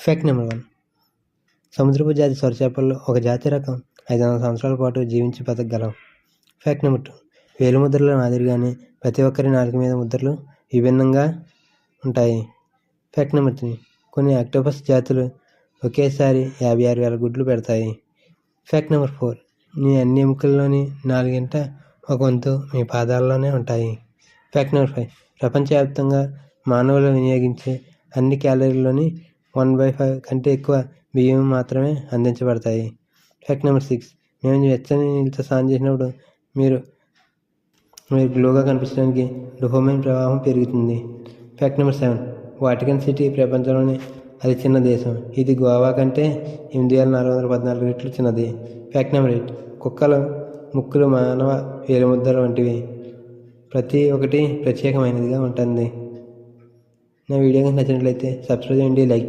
Fact number 1. సముద్రపు జాతి సొరచేపల్లో ఒక జాతి రకం 500 సంవత్సరాల పాటు జీవించి బతకగలవు. Fact number 2. వేలిముద్రల మాదిరిగానే ప్రతి ఒక్కరి నాలుక మీద ముద్రలు విభిన్నంగా ఉంటాయి. Fact number 3. కొన్ని ఆక్టోపస్ జాతులు ఒకేసారి 56,000 గుడ్లు పెడతాయి. Fact number 4. మీ అన్ని ఎముకల్లోని 4గింట ఒక వంతు మీ పాదాల్లోనే ఉంటాయి. Fact number 5. ప్రపంచవ్యాప్తంగా మానవులు వినియోగించే అన్ని క్యాలరీల్లోని 1/5 కంటే ఎక్కువ బియ్యం మాత్రమే అందించబడతాయి. Fact number 6. మేము వెచ్చని నీళ్ళతో స్నానం చేసినప్పుడు మీరు గ్లోగా కనిపించడానికి డోపమైన్ ప్రవాహం పెరుగుతుంది. Fact number 7. వాటికన్ సిటీ ప్రపంచంలోని అతి చిన్న దేశం. ఇది గోవా కంటే 8,414 రెట్లు చిన్నది. Fact number 8. కుక్కల ముక్కులు మానవ వేలిముద్రల వంటివి. ప్రతి ఒక్కటి ప్రత్యేకమైనదిగా ఉంటుంది. నా వీడియో కనుక నచ్చినట్లయితే సబ్స్క్రైబ్ చేయండి, లైక్